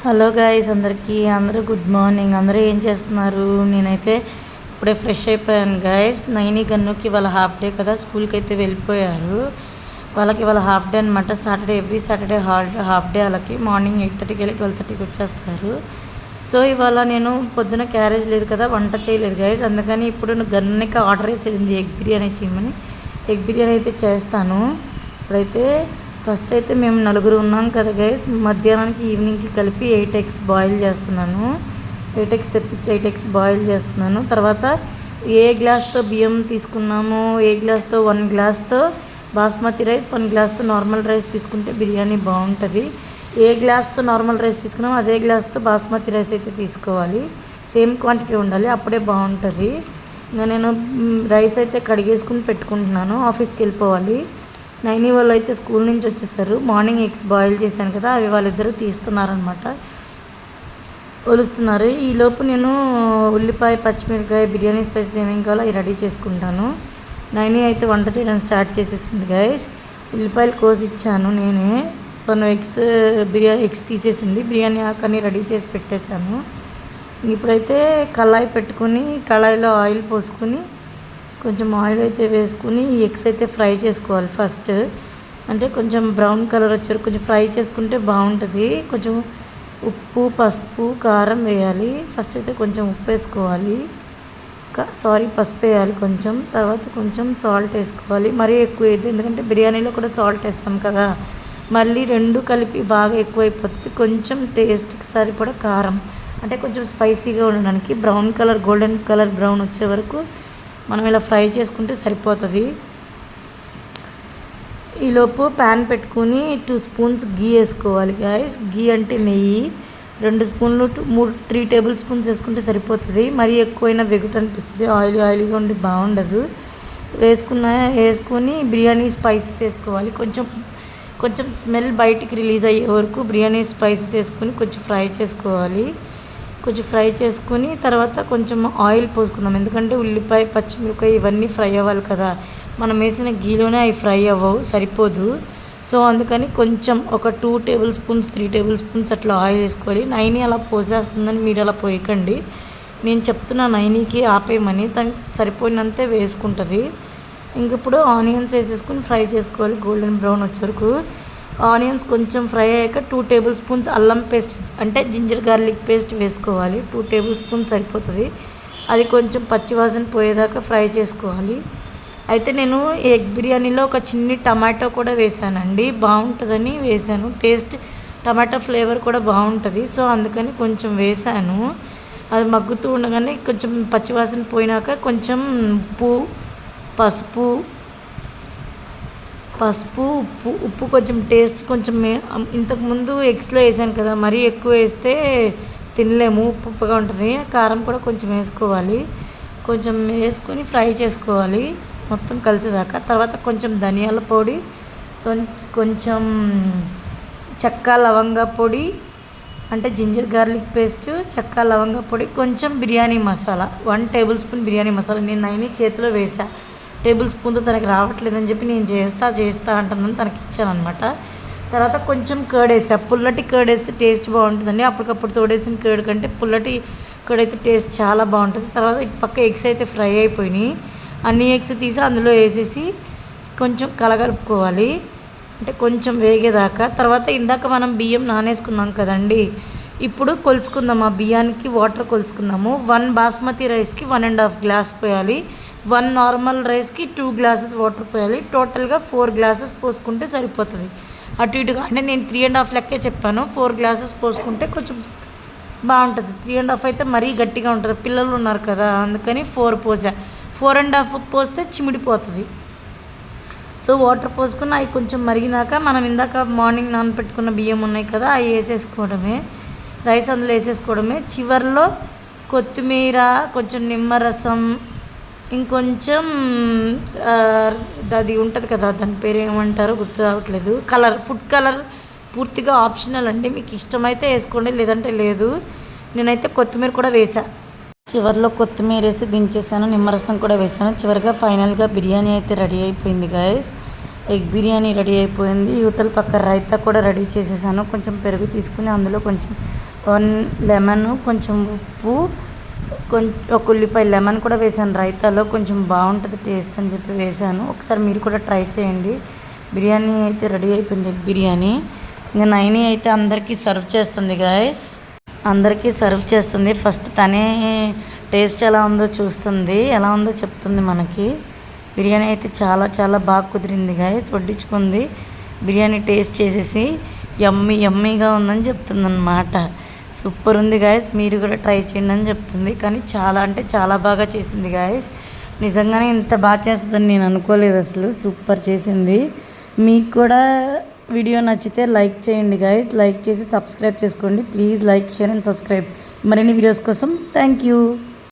Hello guys, అందరూ good morning. అందరూ ఏం చేస్తున్నారు? నేనైతే ఇప్పుడే ఫ్రెష్ అయిపోయాను గాయ్స్. నైని గన్నుకి వాళ్ళ హాఫ్ డే కదా, స్కూల్కి అయితే వెళ్ళిపోయారు. వాళ్ళకి వాళ్ళ హాఫ్ డే అనమాట. Every Saturday half day. వాళ్ళకి మార్నింగ్ 8:30కి వెళ్ళి 12:30కి వచ్చేస్తారు. సో ఇవాళ నేను పొద్దున క్యారేజ్ లేదు కదా, వంట చేయలేదు గాయస్. అందుకని ఇప్పుడు గన్నుకి ఆర్డర్ వేసేది ఎగ్ బిర్యానీ చేయమని. ఎగ్ బిర్యానీ అయితే చేస్తాను. ఇప్పుడైతే ఫస్ట్ అయితే మేము నలుగురు ఉన్నాం కదా గైస్. మధ్యాహ్నానికి ఈవినింగ్కి కలిపి 8 eggs బాయిల్ చేస్తున్నాను. 8 eggs తెప్పించి 8 eggs బాయిల్ చేస్తున్నాను. తర్వాత ఏ గ్లాస్తో బియ్యం తీసుకున్నామో, ఏ గ్లాస్తో 1 గ్లాస్తో బాస్మతి రైస్, 1 గ్లాస్తో నార్మల్ రైస్ తీసుకుంటే బిర్యానీ బాగుంటుంది. ఏ గ్లాస్తో నార్మల్ రైస్ తీసుకున్నామో అదే గ్లాస్తో బాస్మతి రైస్ అయితే తీసుకోవాలి. సేమ్ క్వాంటిటీ ఉండాలి, అప్పుడే బాగుంటుంది. ఇంకా నేను రైస్ అయితే కడిగేసుకుని పెట్టుకుంటున్నాను. ఆఫీస్కి వెళ్ళిపోవాలి. నైని వాళ్ళు అయితే స్కూల్ నుంచి వచ్చేసారు. మార్నింగ్ ఎగ్స్ బాయిల్ చేశాను కదా, అవి వాళ్ళిద్దరూ తీస్తున్నారనమాట, ఒలుస్తున్నారు. ఈలోపు నేను ఉల్లిపాయ, పచ్చిమిరపకాయ, బిర్యానీ స్పైసెస్ ఏమేమి కావాలో అవి రెడీ చేసుకుంటాను. నైని అయితే వంట చేయడం స్టార్ట్ చేసేసింది గైస్. ఉల్లిపాయలు కోసి ఇచ్చాను నేనే. తను ఎగ్స్ తీసేసింది. బిర్యానీ ఆకని రెడీ చేసి పెట్టేశాను. ఇప్పుడైతే కళాయి పెట్టుకుని, కళాయిలో ఆయిల్ పోసుకుని, కొంచెం ఆయిల్ అయితే వేసుకుని ఈ ఎగ్స్ అయితే ఫ్రై చేసుకోవాలి ఫస్ట్. అంటే కొంచెం బ్రౌన్ కలర్ వచ్చారు, కొంచెం ఫ్రై చేసుకుంటే బాగుంటుంది. కొంచెం ఉప్పు, పసుపు, కారం వేయాలి. ఫస్ట్ అయితే కొంచెం ఉప్పు వేసుకోవాలి, పసుపు వేయాలి కొంచెం. తర్వాత కొంచెం సాల్ట్ వేసుకోవాలి. మరీ ఎక్కువ వేయద్దు, ఎందుకంటే బిర్యానీలో కూడా సాల్ట్ వేస్తాం కదా, మళ్ళీ రెండు కలిపి బాగా ఎక్కువైపోతుంది. కొంచెం టేస్ట్కి సరిపడా కారం, అంటే కొంచెం స్పైసీగా ఉండడానికి. Brown colour, golden colour brown వచ్చే వరకు మనం ఇలా ఫ్రై చేసుకుంటే సరిపోతుంది. ఈలోపు ప్యాన్ పెట్టుకుని 2 స్పూన్స్ గీ వేసుకోవాలి గాయస్. గీ అంటే నెయ్యి. 2 స్పూన్లు 3 టేబుల్ స్పూన్స్ వేసుకుంటే మరీ ఎక్కువైనా వెగుట అనిపిస్తుంది, ఆయిలీగా ఉండి బాగుండదు. వేసుకుని బిర్యానీ స్పైసెస్ వేసుకోవాలి. కొంచెం స్మెల్ బయటికి రిలీజ్ అయ్యే వరకు బిర్యానీ స్పైసెస్ వేసుకొని కొంచెం ఫ్రై చేసుకోవాలి. తర్వాత కొంచెం ఆయిల్ పోసుకుందాం, ఎందుకంటే ఉల్లిపాయ, పచ్చిమిరపకాయ ఇవన్నీ ఫ్రై అవ్వాలి కదా. మనం వేసిన గీలోనే అవి ఫ్రై అవ్వవు, సరిపోదు. సో అందుకని కొంచెం ఒక 2 టేబుల్ స్పూన్స్ 3 టేబుల్ స్పూన్స్ అట్లా ఆయిల్ వేసుకోవాలి. నైని అలా పోసేస్తుందని మీరు అలా పోయకండి. నేను చెప్తున్నా నైనికి ఆపేయమని, తనకి సరిపోయినంతే వేసుకుంటుంది. ఇంక ఇప్పుడు ఆనియన్స్ వేసేసుకుని ఫ్రై చేసుకోవాలి గోల్డెన్ బ్రౌన్ వచ్చే వరకు. ఆనియన్స్ కొంచెం ఫ్రై అయ్యాక 2 టేబుల్ స్పూన్స్ అల్లం పేస్ట్, అంటే జింజర్ గార్లిక్ పేస్ట్ వేసుకోవాలి. 2 టేబుల్ స్పూన్స్ సరిపోతుంది. అది కొంచెం పచ్చివాసన పోయేదాకా ఫ్రై చేసుకోవాలి. అయితే నేను ఎగ్ బిర్యానీలో ఒక చిన్ని టమాటో కూడా వేసానండి, బాగుంటుందని వేసాను. టమాటో ఫ్లేవర్ కూడా బాగుంటుంది. సో అందుకని కొంచెం వేసాను. అది మగ్గుతూ ఉండగానే కొంచెం పచ్చివాసన పోయినాక కొంచెం పసుపు, ఉప్పు కొంచెం టేస్ట్ కొంచెం ఇంతకుముందు ఎగ్స్లో వేసాను కదా, మరీ ఎక్కువ వేస్తే తినలేము, ఉప్పుగా ఉంటుంది. కారం కూడా కొంచెం వేసుకోవాలి. కొంచెం వేసుకొని ఫ్రై చేసుకోవాలి మొత్తం కలిసేదాకా. తర్వాత కొంచెం ధనియాల పొడి, కొంచెం చెక్క లవంగ పొడి, అంటే జింజర్ గార్లిక్ పేస్ట్, చెక్క లవంగ పొడి, కొంచెం బిర్యానీ మసాలా, 1 టేబుల్ స్పూన్ బిర్యానీ మసాలా. నేను నైని చేతిలో వేసా, టేబుల్ స్పూన్తో తనకి రావట్లేదని చెప్పి నేను చేస్తా అంటుందని తనకి ఇచ్చాను అనమాట. తర్వాత కొంచెం కర్డ్ వేసా. పుల్లటి కర్డ్ వేస్తే టేస్ట్ బాగుంటుందండి. అప్పటికప్పుడు తోడేసిన కర్డ్ కంటే పుల్లటి కర్డ్ అయితే టేస్ట్ చాలా బాగుంటుంది. తర్వాత ఇటు పక్క ఎగ్స్ అయితే ఫ్రై అయిపోయినాయి. అన్ని ఎగ్స్ తీసి అందులో వేసేసి కొంచెం కలగలుపుకోవాలి, అంటే కొంచెం వేగేదాకా. తర్వాత ఇందాక మనం బియ్యం నానేసుకున్నాం కదండి, ఇప్పుడు కొలుచుకుందాం. ఆ బియ్యానికి వాటర్ కొలుచుకుందాము. 1 బాస్మతి రైస్కి 1.5 గ్లాస్ పోయాలి. 1 నార్మల్ రైస్కి 2 గ్లాసెస్ వాటర్ పోయాలి. టోటల్గా 4 గ్లాసెస్ పోసుకుంటే సరిపోతుంది. అటు ఇటుగా అంటే నేను 3.5 లెక్కే చెప్పాను. 4 గ్లాసెస్ పోసుకుంటే కొంచెం బాగుంటుంది. 3.5 అయితే మరీ గట్టిగా ఉంటుంది, పిల్లలు ఉన్నారు కదా, అందుకని 4 పోసా. 4.5 పోస్తే చిమిడిపోతుంది. సో వాటర్ పోసుకుని అవి కొంచెం మరిగినాక మనం ఇందాక మార్నింగ్ నానబెట్టుకున్న బియ్యం ఉన్నాయి కదా, అవి వేసేసుకోవడమే, రైస్ అందులో వేసేసుకోవడమే. చివర్లో కొత్తిమీర, కొంచెం నిమ్మరసం, ఇంకొంచెం అది ఉంటుంది కదా, దాని పేరు ఏమంటారో గుర్తు రావట్లేదు, ఫుడ్ కలర్ పూర్తిగా ఆప్షనల్ అండి. మీకు ఇష్టమైతే వేసుకోండి, లేదంటే లేదు. నేనైతే కొత్తిమీర కూడా వేసా. చివరిలో కొత్తిమీర వేసి దించేసాను, నిమ్మరసం కూడా వేసాను. చివరిగా ఫైనల్గా బిర్యానీ అయితే రెడీ అయిపోయింది గాయస్. ఎగ్ బిర్యానీ రెడీ అయిపోయింది. యువతల పక్క రైతా కూడా రెడీ చేసేసాను. కొంచెం పెరుగు తీసుకుని అందులో కొంచెం 1 లెమన్, కొంచెం ఉప్పు, ఒక ఉల్లిపాయ, లెమన్ కూడా వేసాను రైతాలో, కొంచెం బాగుంటుంది టేస్ట్ అని చెప్పి వేసాను. ఒకసారి మీరు కూడా ట్రై చేయండి. బిర్యానీ అయితే రెడీ అయిపోయింది, ఎగ్ బిర్యానీ. ఇంకా నైని అయితే అందరికీ సర్వ్ చేస్తుంది గాయస్, అందరికీ సర్వ్ చేస్తుంది. ఫస్ట్ తనే టేస్ట్ ఎలా ఉందో చూస్తుంది, ఎలా ఉందో చెప్తుంది మనకి. బిర్యానీ అయితే చాలా చాలా బాగా కుదిరింది గాయస్. వడ్డించుకుంది, బిర్యానీ టేస్ట్ చేసేసి యమ్మీగా ఉందని చెప్తుంది అన్నమాట. సూపర్ ఉంది గాయస్, మీరు కూడా ట్రై చేయండి అని చెప్తుంది. కానీ చాలా అంటే చాలా బాగా చేసింది గాయస్. నిజంగానే ఇంత బాగా చేస్తుందని నేను అనుకోలేదు అసలు. సూపర్ చేసింది. మీకు కూడా వీడియో నచ్చితే లైక్ చేయండి గాయస్, లైక్ చేసి సబ్స్క్రైబ్ చేసుకోండి please. Like, share and subscribe మరిన్ని వీడియోస్ కోసం. Thank you.